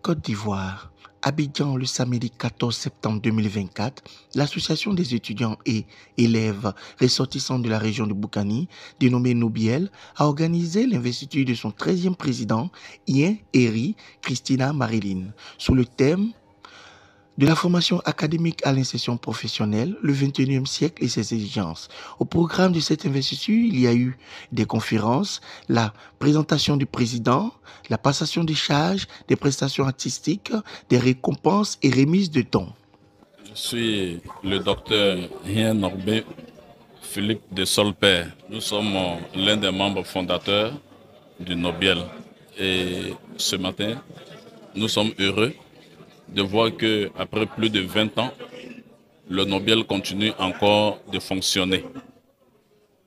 Côte d'Ivoire, Abidjan, le samedi 14 septembre 2024, l'association des étudiants et élèves ressortissants de la région de Boukani, dénommée Nobiel, a organisé l'investiture de son 13e président, Ien Eri Christina Marilyn, sous le thème de la formation académique à l'insertion professionnelle, le 21e siècle et ses exigences. Au programme de cette investiture, il y a eu des conférences, la présentation du président, la passation des charges, des prestations artistiques, des récompenses et remises de dons. Je suis le docteur Hien Norbé Philippe de Solpère. Nous sommes l'un des membres fondateurs du Nobiel. Et ce matin, nous sommes heureux de voir qu'après plus de 20 ans, le Nobiel continue encore de fonctionner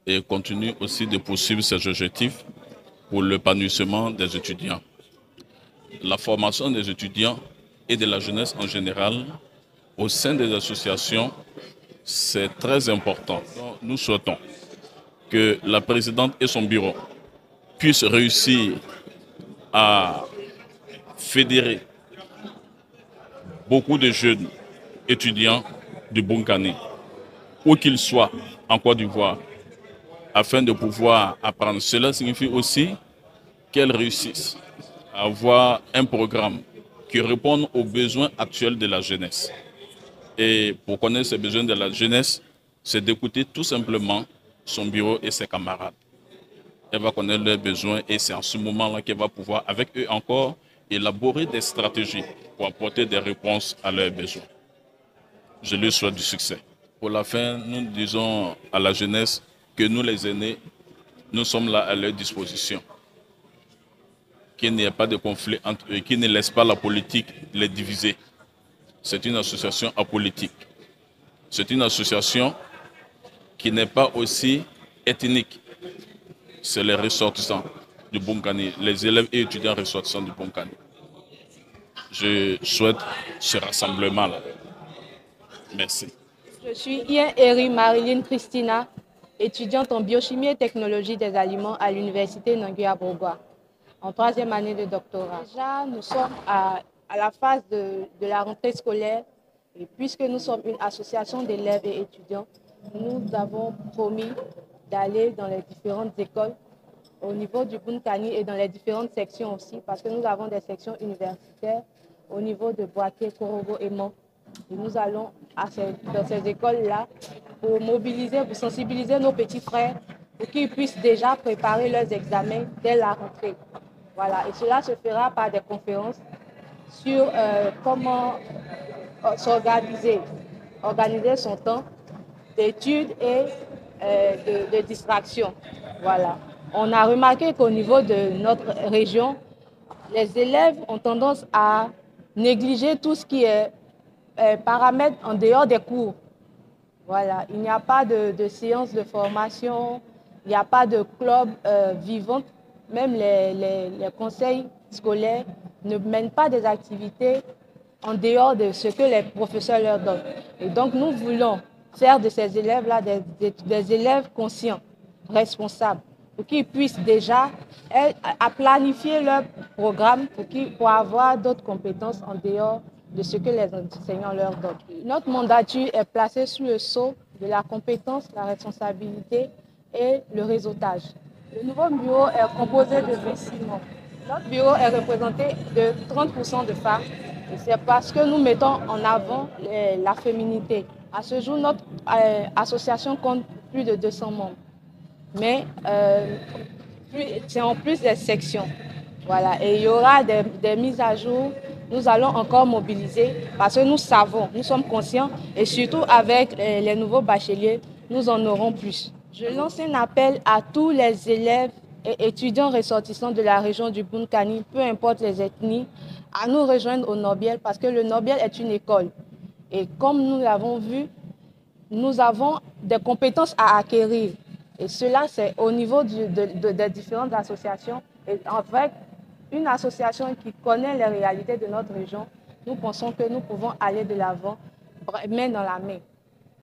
et continue aussi de poursuivre ses objectifs pour l'épanouissement des étudiants. La formation des étudiants et de la jeunesse en général au sein des associations, c'est très important. Nous souhaitons que la présidente et son bureau puissent réussir à fédérer beaucoup de jeunes étudiants du Boukani, où qu'ils soient en Côte d'Ivoire, afin de pouvoir apprendre. Cela signifie aussi qu'elles réussissent à avoir un programme qui réponde aux besoins actuels de la jeunesse. Et pour connaître ces besoins de la jeunesse, c'est d'écouter tout simplement son bureau et ses camarades. Elle va connaître leurs besoins et c'est en ce moment-là qu'elle va pouvoir, avec eux encore, élaborer des stratégies pour apporter des réponses à leurs besoins. Je lui souhaite du succès. Pour la fin, nous disons à la jeunesse que nous, les aînés, nous sommes là à leur disposition. Qu'il n'y ait pas de conflit entre eux, qu'ils ne laissent pas la politique les diviser. C'est une association apolitique. C'est une association qui n'est pas aussi ethnique. C'est les ressortissants du Boukani, les élèves et étudiants ressortissants du Boukani. Je souhaite ce rassemblement-là. Merci. Je suis Ien Eri Marilyn Christina, étudiante en biochimie et technologie des aliments à l'université Nangui-Abrogwa, en 3e année de doctorat. Déjà, nous sommes à la phase de la rentrée scolaire et puisque nous sommes une association d'élèves et étudiants, nous avons promis d'aller dans les différentes écoles au niveau du Boukani et dans les différentes sections aussi, parce que nous avons des sections universitaires au niveau de Boaké, Korogo et Mans. Et nous allons dans ces écoles-là pour mobiliser, pour sensibiliser nos petits frères pour qu'ils puissent déjà préparer leurs examens dès la rentrée. Voilà. Et cela se fera par des conférences sur comment s'organiser, organiser son temps d'études et de distraction. Voilà. On a remarqué qu'au niveau de notre région, les élèves ont tendance à négliger tout ce qui est paramètres en dehors des cours. Voilà. Il n'y a pas de séances de formation, il n'y a pas de club vivant. Même les conseils scolaires ne mènent pas des activités en dehors de ce que les professeurs leur donnent. Et donc, nous voulons faire de ces élèves-là des élèves conscients, responsables, pour qu'ils puissent déjà planifier leur programme pour avoir d'autres compétences en dehors de ce que les enseignants leur donnent. Notre mandature est placée sous le sceau de la compétence, la responsabilité et le réseautage. Le nouveau bureau est composé de 26 membres. Notre bureau est représenté de 30% de femmes. Et c'est parce que nous mettons en avant la féminité. À ce jour, notre association compte plus de 200 membres. Mais c'est en plus des sections. Voilà. Et il y aura des mises à jour. Nous allons encore mobiliser parce que nous savons, nous sommes conscients et surtout avec les nouveaux bacheliers, nous en aurons plus. Je lance un appel à tous les élèves et étudiants ressortissants de la région du Boukani, peu importe les ethnies, à nous rejoindre au Nobiel parce que le Nobiel est une école. Et comme nous l'avons vu, nous avons des compétences à acquérir. Et cela, c'est au niveau des différentes associations. Et avec une association qui connaît les réalités de notre région, nous pensons que nous pouvons aller de l'avant, main dans la main.